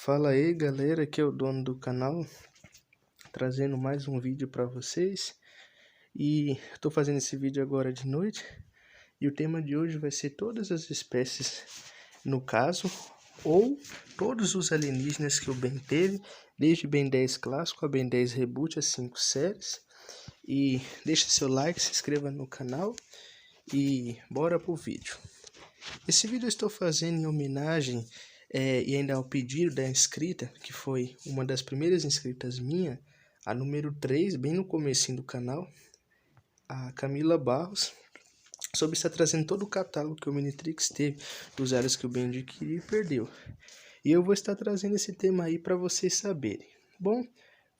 Fala aí galera, aqui é o dono do canal, trazendo mais um vídeo para vocês. E estou fazendo esse vídeo agora de noite. E o tema de hoje vai ser todas as espécies, no caso, ou todos os alienígenas que o Ben teve, desde Ben 10 clássico a Ben 10 reboot, as 5 séries. E deixa seu like, se inscreva no canal e bora pro vídeo. Esse vídeo eu estou fazendo em homenagem e ainda ao pedido da inscrita, que foi uma das primeiras inscritas minha, a número 3, bem no comecinho do canal, a Camila Barros, sobre estar trazendo todo o catálogo que o Omnitrix teve, dos áreas que o Ben adquiriu e perdeu. E eu vou estar trazendo esse tema aí para vocês saberem. Bom,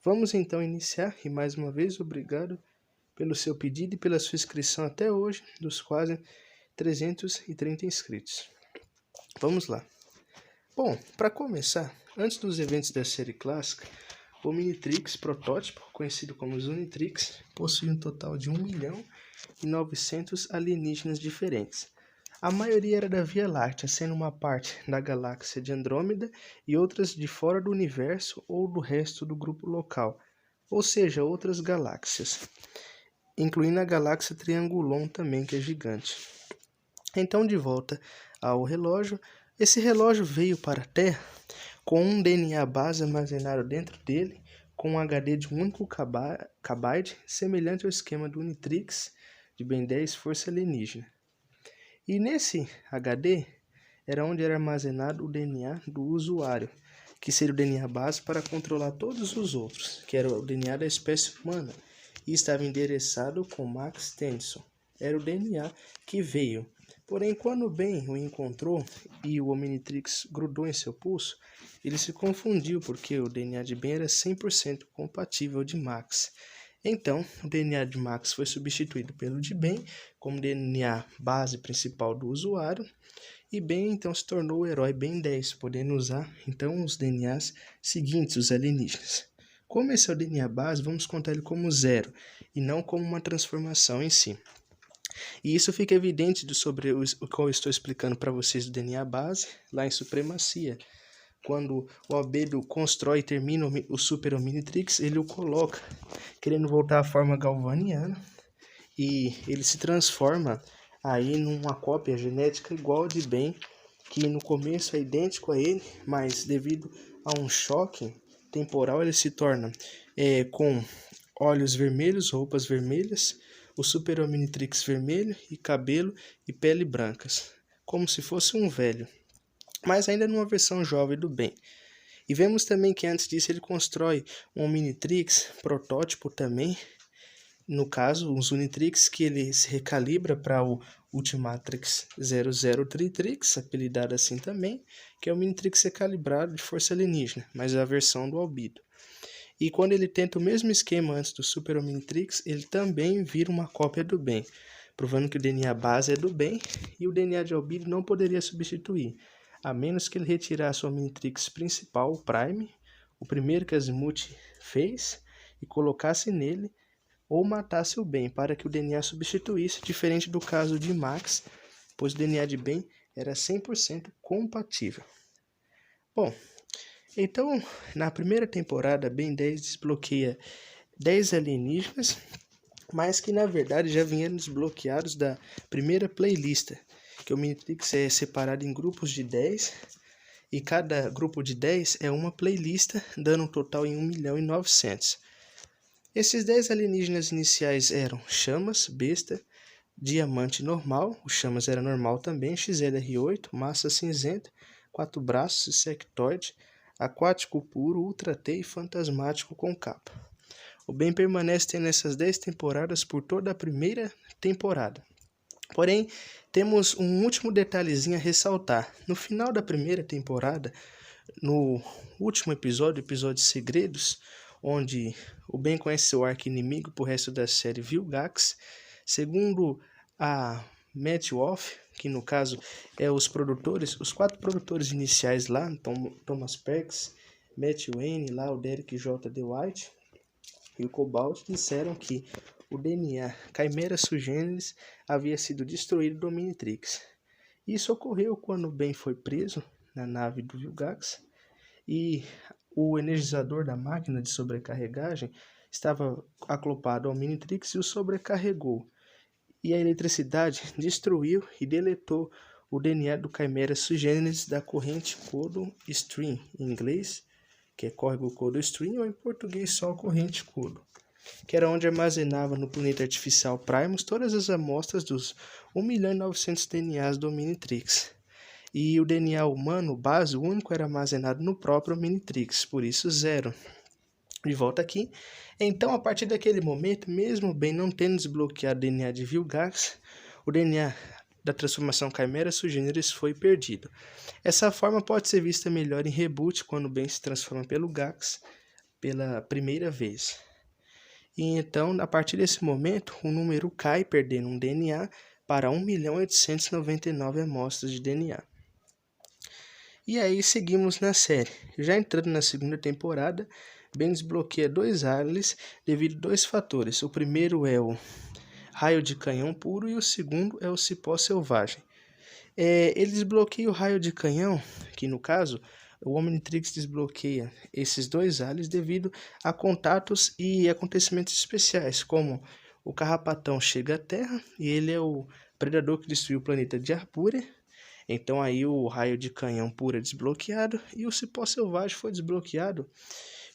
vamos então iniciar, e mais uma vez, obrigado pelo seu pedido e pela sua inscrição até hoje, dos quase 330 inscritos. Vamos lá. Bom, para começar, antes dos eventos da série clássica, o Omnitrix protótipo, conhecido como Zunitrix, possui um total de 1.900.000 alienígenas diferentes. A maioria era da Via Láctea, sendo uma parte da galáxia de Andrômeda e outras de fora do universo ou do resto do grupo local, ou seja, outras galáxias, incluindo a galáxia Triangulon também, que é gigante. Então, de volta ao relógio, esse relógio veio para a Terra com um DNA base armazenado dentro dele, com um HD de um único kbyte, semelhante ao esquema do Unitrix de Ben 10 Força Alienígena. E nesse HD era onde era armazenado o DNA do usuário, que seria o DNA base para controlar todos os outros, que era o DNA da espécie humana, e estava endereçado com Max Tennyson. Era o DNA que veio. Porém, quando o Ben o encontrou e o Omnitrix grudou em seu pulso, ele se confundiu porque o DNA de Ben era 100% compatível de Max. Então, o DNA de Max foi substituído pelo de Ben como DNA base principal do usuário, e Ben então se tornou o herói Ben 10, podendo usar então os DNAs seguintes, os alienígenas. Como esse é o DNA base, vamos contar ele como 0 e não como uma transformação em si. E isso fica evidente sobre o que eu estou explicando para vocês do DNA base, lá em Supremacia. Quando o Albedo constrói e termina o Super Omnitrix, ele o coloca, querendo voltar à forma galvaniana, e ele se transforma aí numa cópia genética igual de Ben, que no começo é idêntico a ele, mas devido a um choque temporal ele se torna com olhos vermelhos, roupas vermelhas, o Super Omnitrix vermelho e cabelo e pele brancas, como se fosse um velho, mas ainda numa versão jovem do Ben. E vemos também que antes disso ele constrói um Omnitrix protótipo também, no caso, um Zunitrix, que ele se recalibra para o Ultimatrix 0033, apelidado assim também, que é o Omnitrix recalibrado de força alienígena, mas é a versão do Albedo. E quando ele tenta o mesmo esquema antes do Super Omnitrix, ele também vira uma cópia do Ben, provando que o DNA base é do Ben e o DNA de Albedo não poderia substituir, a menos que ele retirasse o Omnitrix principal, o Prime, o primeiro que Azimuth fez, e colocasse nele, ou matasse o Ben, para que o DNA substituísse, diferente do caso de Max, pois o DNA de Ben era 100% compatível. Bom, então, na primeira temporada, Ben 10 desbloqueia 10 alienígenas, mas que na verdade já vinham desbloqueados da primeira playlist, que o Omnitrix é separado em grupos de 10, e cada grupo de 10 é uma playlist, dando um total em 1.900.000. Esses 10 alienígenas iniciais eram Chamas, Besta, Diamante normal, o Chamas era normal também, XLR8, Massa Cinzenta, 4 braços, Sectoide, Aquático Puro, Ultra T e Fantasmático com capa. O Ben permanece tendo essas 10 temporadas por toda a primeira temporada. Porém, temos um último detalhezinho a ressaltar. No final da primeira temporada, no último episódio, episódio Segredos, onde o Ben conhece seu arqui-inimigo pro resto da série, Vilgax, segundo a Matt Wolf, que no caso é os produtores, os 4 produtores iniciais lá, Thomas Perks, Matt Wayne, lá o Derek J. D. White e o Cobalt, disseram que o DNA Chimera Suggenis havia sido destruído do Omnitrix. Isso ocorreu quando Ben foi preso na nave do Vilgax, e o energizador da máquina de sobrecarregagem estava acoplado ao Minitrix e o sobrecarregou. E a eletricidade destruiu e deletou o DNA do Chimera sui generis da corrente Codo-Stream, em inglês, que é córrego Codo-Stream, ou em português só corrente Codo, que era onde armazenava no planeta artificial Primus todas as amostras dos 1.900.000 DNAs do Minitrix. E o DNA humano base único era armazenado no próprio Minitrix, por isso 0. De volta aqui. Então, a partir daquele momento, mesmo bem não tendo desbloqueado o DNA de Vilgax, o DNA da transformação Chimera sui generis foi perdido. Essa forma pode ser vista melhor em Reboot, quando o Ben se transforma pelo Gax pela primeira vez. E então, a partir desse momento, o número cai, perdendo um DNA para 1.899.000 amostras de DNA. E aí seguimos na série. Já entrando na segunda temporada, Ben desbloqueia 2 aliens devido a 2 fatores. O primeiro é o raio de canhão puro e o segundo é o cipó selvagem. Ele desbloqueia o raio de canhão, que no caso o Omnitrix desbloqueia esses 2 aliens devido a contatos e acontecimentos especiais, como o Carrapatão chega à Terra e ele é o predador que destruiu o planeta de Arpúria. Então aí o raio de canhão puro é desbloqueado e o cipó selvagem foi desbloqueado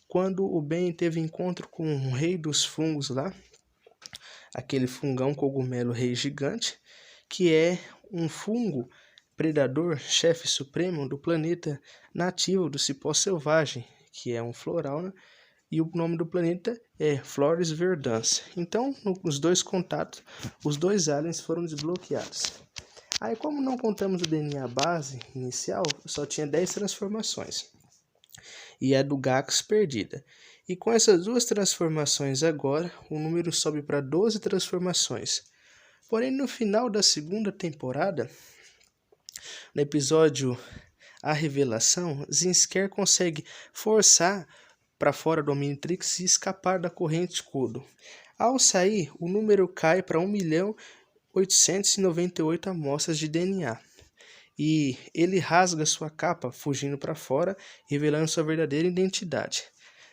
quando o Ben teve encontro com o rei dos fungos lá, aquele fungão cogumelo rei gigante, que é um fungo predador, chefe supremo do planeta nativo do cipó selvagem, que é um floral, né? E o nome do planeta é Flores Verdance. Então, nos 2 contatos, os 2 aliens foram desbloqueados. Aí, como não contamos o DNA base inicial, só tinha 10 transformações. E a do Gax perdida. E com essas 2 transformações agora, o número sobe para 12 transformações. Porém, no final da segunda temporada, no episódio A Revelação, Zinsker consegue forçar para fora do Omnitrix e escapar da corrente Codo. Ao sair, o número cai para 1.898.000 amostras de DNA. E ele rasga sua capa, fugindo para fora, revelando sua verdadeira identidade.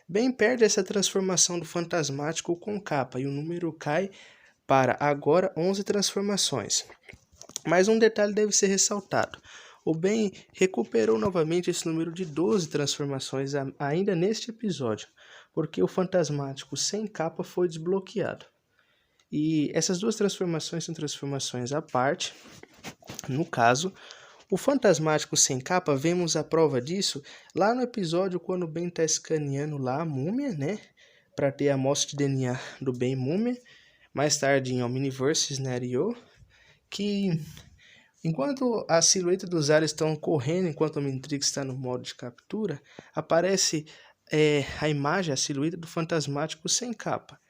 Ben perde essa transformação do fantasmático com capa e o número cai para agora 11 transformações. Mas um detalhe deve ser ressaltado. O Ben recuperou novamente esse número de 12 transformações ainda neste episódio, porque o fantasmático sem capa foi desbloqueado. E essas 2 transformações são transformações à parte. No caso, o fantasmático sem capa, vemos a prova disso lá no episódio quando o Ben está escaneando lá a múmia, né? Para ter a amostra de DNA do Ben múmia. Mais tarde em Omniverse Scenario, que enquanto a silhueta dos aliens estão correndo, enquanto o Omnitrix está no modo de captura, aparece a imagem, a silhueta do fantasmático sem capa.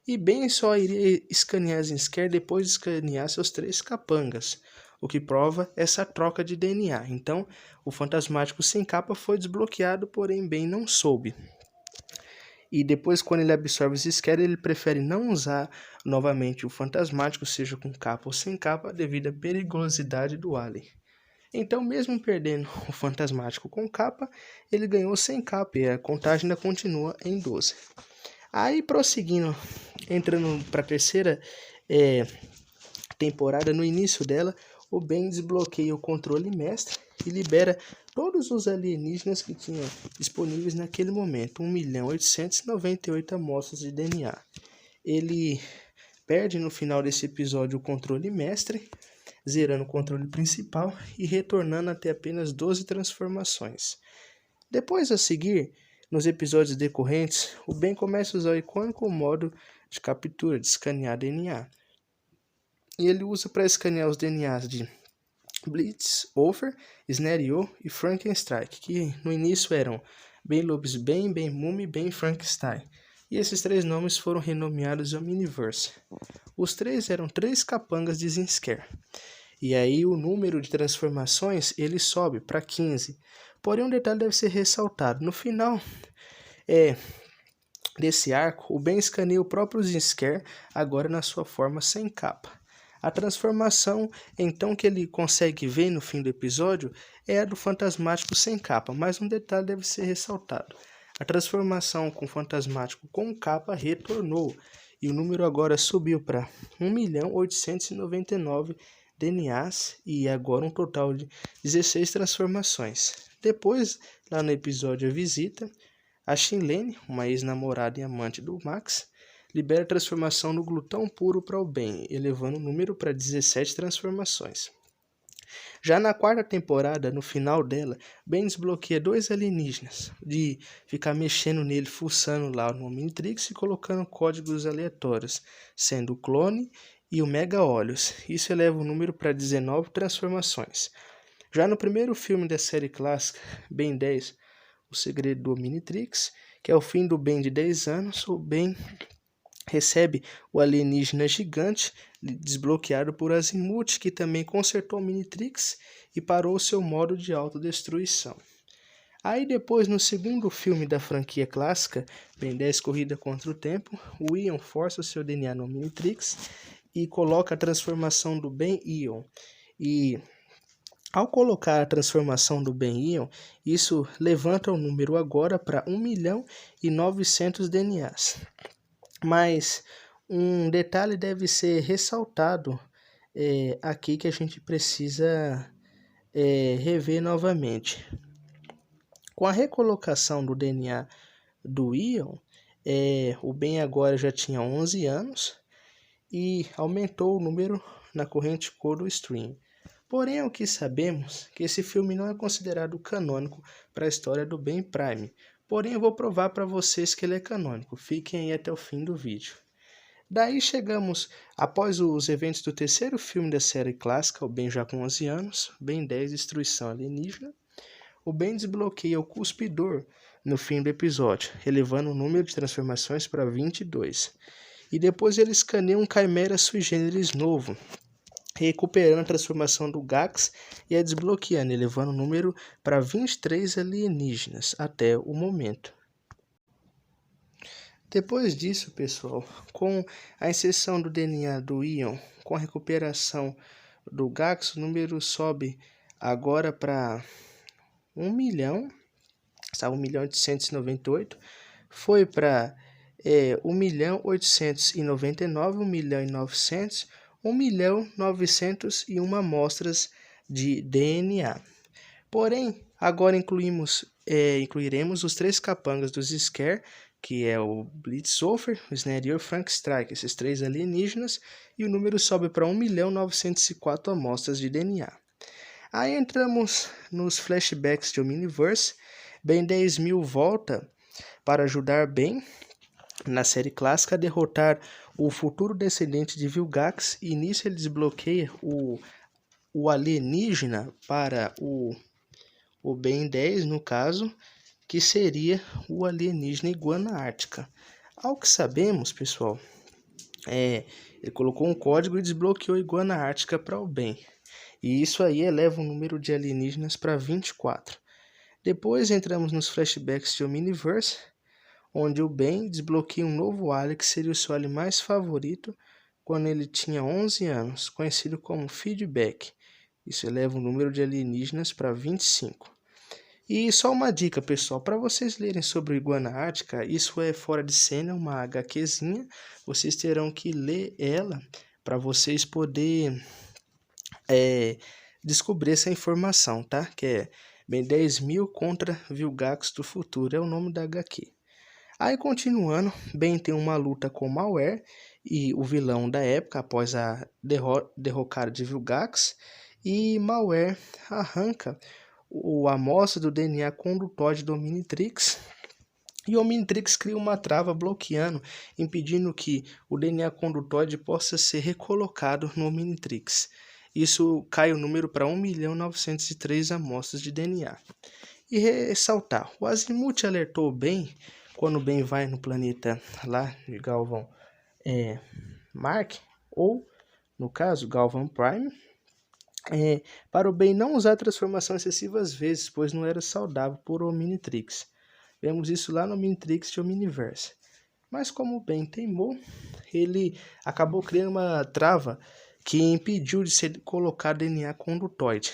E Ben só iria escanear Zinsker depois de escanear seus 3 capangas, o que prova essa troca de DNA. Então, o fantasmático sem capa foi desbloqueado, porém Ben não soube. E depois, quando ele absorve Zinsker, ele prefere não usar novamente o fantasmático, seja com capa ou sem capa, devido à periculosidade do alien. Então, mesmo perdendo o fantasmático com capa, ele ganhou sem capa e a contagem ainda continua em 12. Aí, prosseguindo, entrando para a terceira temporada, no início dela, o Ben desbloqueia o controle mestre e libera todos os alienígenas que tinha disponíveis naquele momento, 1.898.000 amostras de DNA. Ele perde no final desse episódio o controle mestre, zerando o controle principal e retornando até apenas 12 transformações. Depois a seguir, nos episódios decorrentes, o Ben começa a usar o icônico modo de captura, de escanear DNA. E ele usa para escanear os DNAs de Blitz, Over, Scenario e Frankenstein, que no início eram Ben Lobes Ben, Ben Múmia e Ben Frankenstein. E esses 3 nomes foram renomeados em Omniverse. Os 3 eram 3 capangas de Zinsker. E aí o número de transformações ele sobe para 15. Porém um detalhe deve ser ressaltado. No final desse arco, o Ben escaneia o próprio Zinsker, agora na sua forma sem capa. A transformação, então, que ele consegue ver no fim do episódio é a do Fantasmático sem capa, mas um detalhe deve ser ressaltado. A transformação com o Fantasmático com capa retornou, e o número agora subiu para 1.899 DNAs e agora um total de 16 transformações. Depois, lá no episódio A Visita, a Shinlene, uma ex-namorada e amante do Max, libera a transformação no glutão puro para o Ben, elevando o número para 17 transformações. Já na quarta temporada, no final dela, Ben desbloqueia 2 alienígenas, de ficar mexendo nele, fuçando lá no Omnitrix e colocando códigos aleatórios, sendo o Clone e o Mega Olhos. Isso eleva o número para 19 transformações. Já no primeiro filme da série clássica, Ben 10, O Segredo do Omnitrix, que é o fim do Ben de 10 anos, o Ben recebe o alienígena gigante desbloqueado por Azimuth, que também consertou o Omnitrix e parou seu modo de autodestruição. Aí depois, no segundo filme da franquia clássica, Ben 10 Corrida contra o Tempo, o Ion força o seu DNA no Omnitrix e coloca a transformação do Ben Ion. E ao colocar a transformação do Ben Ion, isso levanta o número agora para 1.900.000 DNAs. Mas um detalhe deve ser ressaltado aqui que a gente precisa rever novamente. Com a recolocação do DNA do Ion, o Ben agora já tinha 11 anos e aumentou o número na corrente cor do stream. Porém, o que sabemos que esse filme não é considerado canônico para a história do Ben Prime. Porém, eu vou provar para vocês que ele é canônico. Fiquem aí até o fim do vídeo. Daí chegamos, após os eventos do terceiro filme da série clássica, o Ben já com 11 anos, Ben 10, Destruição Alienígena. O Ben desbloqueia o Cuspidor no fim do episódio, elevando o número de transformações para 22. E depois ele escaneia um Chimera Sui Generis novo, recuperando a transformação do Gax e a desbloqueando, elevando o número para 23 alienígenas até o momento. Depois disso, pessoal, com a inserção do DNA do Ion, com a recuperação do Gax, o número sobe agora para 1.898, foi para 1.899, 1.900.000, 1.901 amostras de DNA. Porém, agora incluiremos os 3 capangas dos Scare, que é o Blitzhofer, o Snare e o Frank Strike, esses 3 alienígenas, e o número sobe para 1.904 amostras de DNA. Aí entramos nos flashbacks de Omniverse. Ben 10.000 volta para ajudar Ben na série clássica a derrotar o futuro descendente de Vilgax, e nisso ele desbloqueia o alienígena para o Ben 10, no caso, que seria o alienígena Iguana Ártica. Ao que sabemos, pessoal, ele colocou um código e desbloqueou a Iguana Ártica para o Ben. E isso aí eleva o número de alienígenas para 24. Depois entramos nos flashbacks de Omniverse, onde o Ben desbloqueia um novo alien que seria o seu alien mais favorito quando ele tinha 11 anos, conhecido como Feedback. Isso eleva o número de alienígenas para 25. E só uma dica, pessoal, para vocês lerem sobre o Iguana Ártica, isso é fora de cena, uma HQzinha, vocês terão que ler ela para vocês poderem descobrir essa informação, tá? Que é Ben 10.000 contra Vilgax do futuro, é o nome da HQ. Aí, continuando, Ben tem uma luta com Malware e o vilão da época após a derrocada de Vilgax, e Malware arranca a amostra do DNA condutóide do Omnitrix, e o Omnitrix cria uma trava bloqueando, impedindo que o DNA condutóide possa ser recolocado no Omnitrix. Isso cai o número para 1.903 amostras de DNA. E ressaltar, o Azimuth alertou Ben quando o Ben vai no planeta lá de Galvan Mark, ou no caso Galvan Prime, para o Ben não usar a transformação excessivas vezes, pois não era saudável por Omnitrix. Vemos isso lá no Omnitrix de Omniverse. Mas como o Ben teimou, ele acabou criando uma trava que impediu de ser colocado DNA condutoide.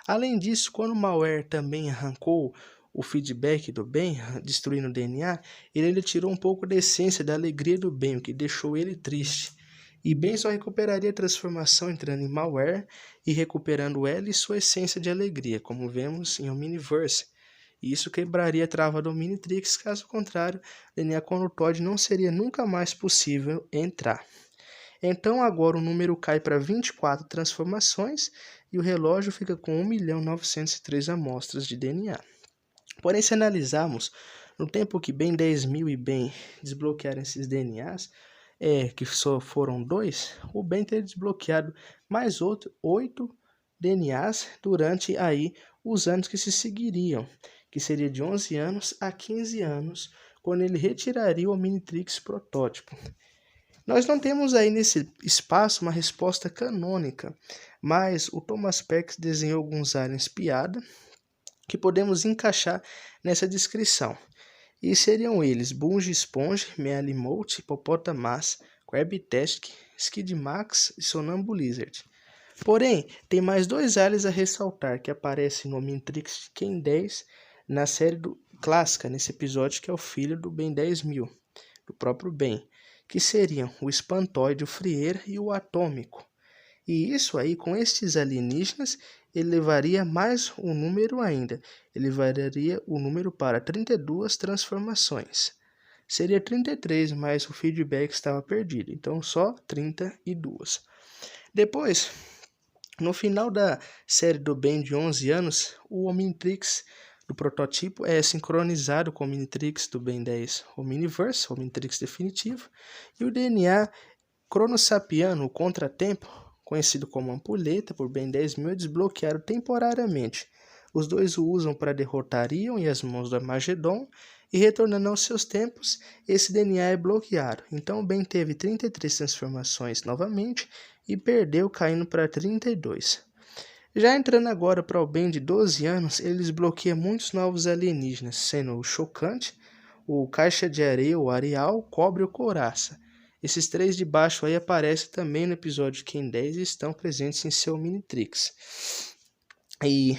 Além disso, quando o malware também arrancou o feedback do Ben, destruindo o DNA, ele ainda tirou um pouco da essência da alegria do Ben, o que deixou ele triste. E Ben só recuperaria a transformação entrando em malware e recuperando ela e sua essência de alegria, como vemos em Omniverse. E isso quebraria a trava do Omnitrix, caso contrário, DNA condutoide não seria nunca mais possível entrar. Então agora o número cai para 24 transformações e o relógio fica com 1.903 amostras de DNA. Porém, se analisarmos no tempo que Ben 10.000 e Ben desbloquearam esses DNAs, que só foram 2, o Ben teria desbloqueado mais 8 DNAs durante aí os anos que se seguiriam, que seria de 11 anos a 15 anos, quando ele retiraria o Omnitrix protótipo. Nós não temos aí nesse espaço uma resposta canônica, mas o Thomas Perkins desenhou alguns aliens piada que podemos encaixar nessa descrição. E seriam eles Bungie Sponge, Mealymout, Hippopotamus, Crabtastic, Skidmax e Sonambulizard. Porém, tem mais 2 aliens a ressaltar que aparecem no Omnitrix Ken 10 na série clássica, nesse episódio, que é o filho do Ben 10.000, do próprio Ben, que seriam o Espantoide, o Frieira e o Atômico. E isso aí, com estes alienígenas, ele levaria mais um número ainda. Ele levaria o número para 32 transformações. Seria 33, mas o feedback estava perdido. Então, só 32. Depois, no final da série do Ben de 11 anos, o Omnitrix do protótipo é sincronizado com o Omnitrix do Ben 10 Omniverse, o Omnitrix definitivo. E o DNA cronossapiano, o contratempo, conhecido como ampulheta por Ben 10.000, é desbloqueado temporariamente. Os dois o usam para derrotar Ion e as mãos do Armagedon, e retornando aos seus tempos, esse DNA é bloqueado. Então Ben teve 33 transformações novamente e perdeu, caindo para 32. Já entrando agora para o Ben de 12 anos, ele desbloqueia muitos novos alienígenas, sendo o Chocante, o Caixa de Areia, o Areal, o Cobre e o Couraça. Esses 3 de baixo aí aparecem também no episódio Ken 10 e estão presentes em seu Omnitrix. E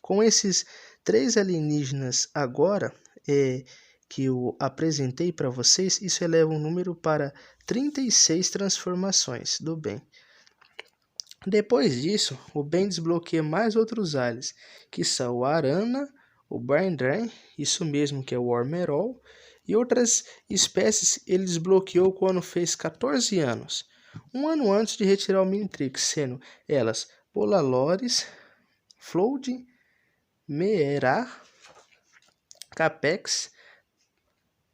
com esses 3 alienígenas agora, que eu apresentei para vocês, isso eleva o número para 36 transformações do Ben. Depois disso, o Ben desbloqueia mais outros aliens, que são o Arana, o Braindrain, isso mesmo que é o Wormerol, e outras espécies ele desbloqueou quando fez 14 anos, um ano antes de retirar o Omnitrix, sendo elas Polalores, Flood, Meera, Capex,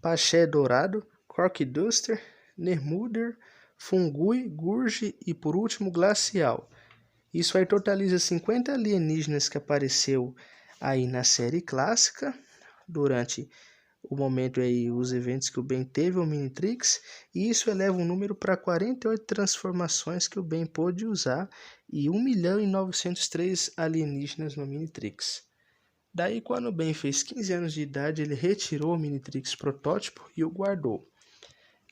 Paché Dourado, Corkduster, Nermuder, Fungui, Gurge e por último Glacial. Isso aí totaliza 50 alienígenas que apareceu aí na série clássica durante o momento aí, os eventos que o Ben teve, o Omnitrix, e isso eleva o número para 48 transformações que o Ben pôde usar e 1.903 alienígenas no Omnitrix. Daí, quando o Ben fez 15 anos de idade, ele retirou o Omnitrix protótipo e o guardou.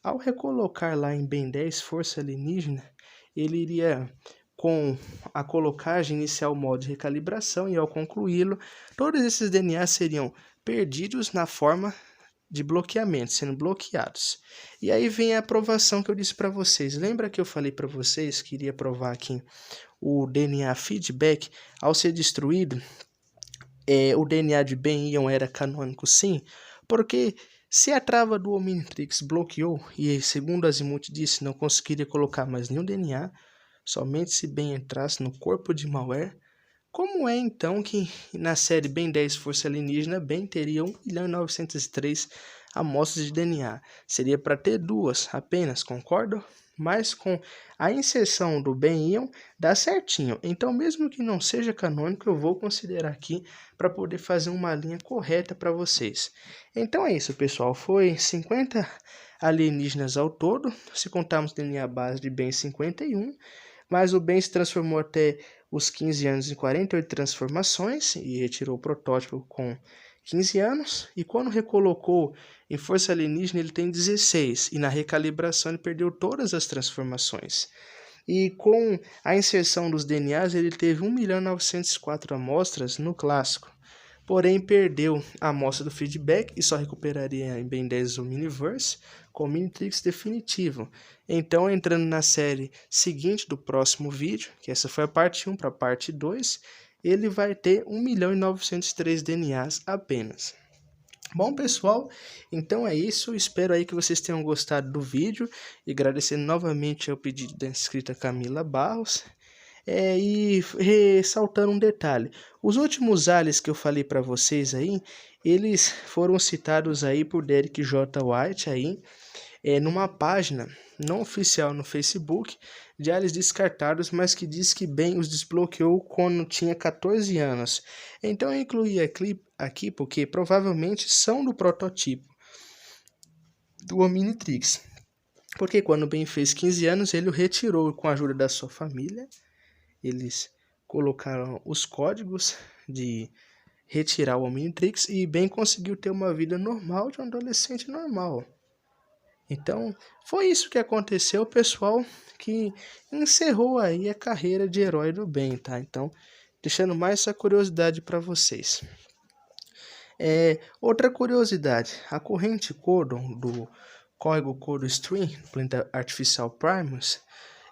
Ao recolocar lá em Ben 10 Força Alienígena, ele iria com a colocagem iniciar o modo de recalibração e ao concluí-lo, todos esses DNAs seriam perdidos na forma de bloqueamento, sendo bloqueados. E aí vem a aprovação que eu disse para vocês. Lembra que eu falei para vocês que iria provar aqui o DNA feedback ao ser destruído? O DNA de Ben Ion era canônico, sim, porque se a trava do Omnitrix bloqueou e, segundo Azimuth disse, não conseguiria colocar mais nenhum DNA, somente se Ben entrasse no corpo de malware, como é então que na série Ben 10 Força Alienígena, Ben teria 1.903 amostras de DNA? Seria para ter 2 apenas, concordam? Mas com a inserção do Ben Ion, dá certinho. Então, mesmo que não seja canônico, eu vou considerar aqui para poder fazer uma linha correta para vocês. Então é isso, pessoal. Foi 50 alienígenas ao todo, se contarmos DNA base de Ben 51, mas o Ben se transformou até os 15 anos em 48 transformações e retirou o protótipo com 15 anos, e quando recolocou em Força Alienígena ele tem 16, e na recalibração ele perdeu todas as transformações. E com a inserção dos DNAs, ele teve 1.904 amostras no clássico. Porém, perdeu a amostra do feedback e só recuperaria em Ben 10 o Omniverse com o Omnitrix definitivo. Então, entrando na série seguinte do próximo vídeo, que essa foi a parte 1 para a parte 2, ele vai ter 1.903 DNAs apenas. Bom, pessoal, então é isso. Espero aí que vocês tenham gostado do vídeo e agradecendo novamente ao pedido da inscrita Camila Barros. E ressaltando um detalhe, os últimos aliens que eu falei para vocês aí, eles foram citados aí por Derek J. White aí, numa página não oficial no Facebook de aliens descartados, mas que diz que Ben os desbloqueou quando tinha 14 anos. Então eu incluí aqui porque provavelmente são do protótipo do Omnitrix. Porque quando Ben fez 15 anos, ele o retirou com a ajuda da sua família. Eles colocaram os códigos de retirar o Omnitrix e Ben conseguiu ter uma vida normal de um adolescente normal. Então, foi isso que aconteceu, pessoal, que encerrou aí a carreira de herói do Ben, tá? Então, deixando mais essa curiosidade para vocês. Outra curiosidade, a corrente Codon do código Codon String, planeta artificial Primus,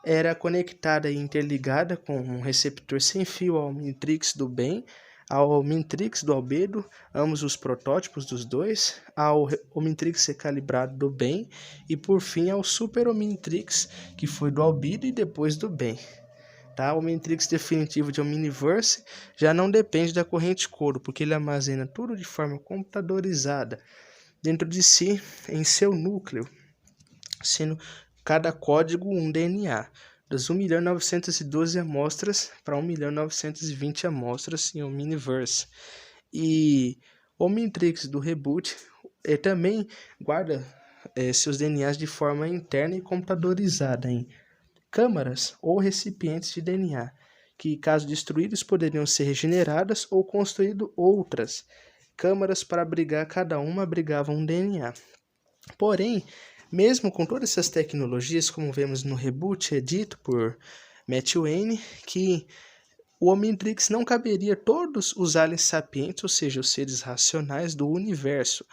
era conectada e interligada com um receptor sem fio ao Omnitrix do Ben, ao Omnitrix do Albedo, ambos os protótipos dos dois, ao Omnitrix recalibrado do Ben e por fim ao Super Omnitrix, que foi do Albedo e depois do Ben. Tá? O Omnitrix definitivo de Omniverse já não depende da corrente Codon, porque ele armazena tudo de forma computadorizada dentro de si, em seu núcleo, sendo cada código um DNA, das 1.912 amostras para 1.920 amostras em Omniverse. E o Omnitrix do Reboot também guarda seus DNAs de forma interna e computadorizada em câmaras ou recipientes de DNA, que, caso destruídos, poderiam ser regeneradas ou construído outras câmaras para abrigar, cada uma abrigava um DNA. Porém, mesmo com todas essas tecnologias, como vemos no Reboot, é dito por Matt Wayne que o Omnitrix não caberia todos os aliens sapientes, ou seja, os seres racionais do universo,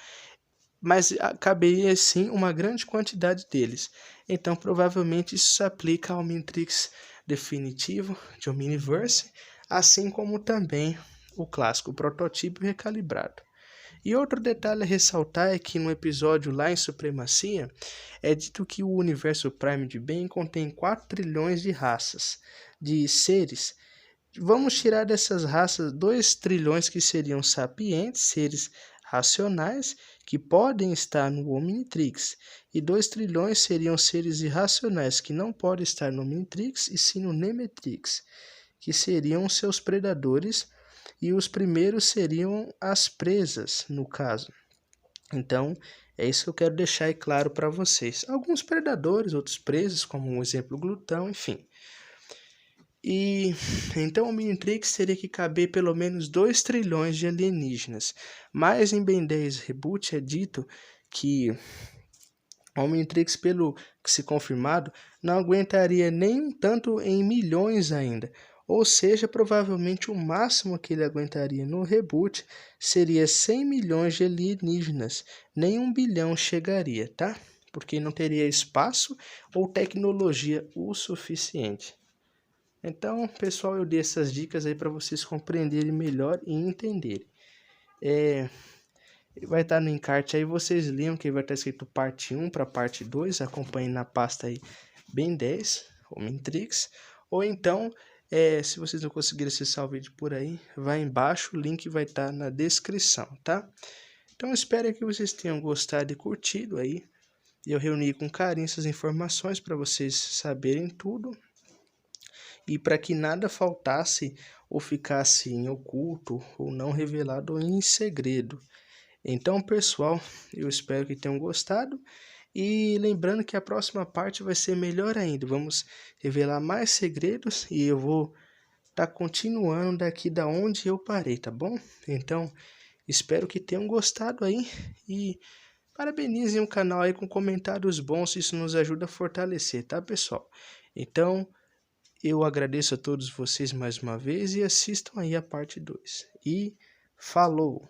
mas caberia sim uma grande quantidade deles. Então, provavelmente isso se aplica ao Omnitrix definitivo de Omniverse, assim como também o clássico protótipo recalibrado. E outro detalhe a ressaltar é que no episódio lá em Supremacia, é dito que o universo Prime de Ben contém 4 trilhões de raças, de seres. Vamos tirar dessas raças 2 trilhões que seriam sapientes, seres racionais, que podem estar no Omnitrix, e 2 trilhões seriam seres irracionais, que não podem estar no Omnitrix e sim no Nemetrix, que seriam seus predadores, e os primeiros seriam as presas, no caso. Então, é isso que eu quero deixar aí claro para vocês. Alguns predadores, outros presas, como um exemplo glutão, enfim. E então o Omnitrix teria que caber pelo menos 2 trilhões de alienígenas. Mas em Ben 10 Reboot é dito que o Omnitrix, pelo que se confirmado, não aguentaria nem tanto em milhões ainda. Ou seja, provavelmente o máximo que ele aguentaria no Reboot seria 100 milhões de alienígenas. Nem 1 bilhão chegaria, tá? Porque não teria espaço ou tecnologia o suficiente. Então, pessoal, eu dei essas dicas aí para vocês compreenderem melhor e entenderem. Vai estar no encarte aí, vocês leiam que vai estar escrito parte 1 para parte 2, acompanhem na pasta aí Ben 10, Omnitrix, ou então, se vocês não conseguirem acessar o vídeo por aí, vai embaixo, o link vai estar na descrição, tá? Então, espero que vocês tenham gostado e curtido aí. Eu reuni com carinho essas informações para vocês saberem tudo e para que nada faltasse ou ficasse em oculto ou não revelado ou em segredo. Então, pessoal, eu espero que tenham gostado e lembrando que a próxima parte vai ser melhor ainda. Vamos revelar mais segredos e eu vou estar continuando daqui da onde eu parei, tá bom? Então, espero que tenham gostado aí e parabenizem o canal aí com comentários bons, isso nos ajuda a fortalecer, tá, pessoal? Então, Eu agradeço a todos vocês mais uma vez e assistam aí a parte 2. E falou!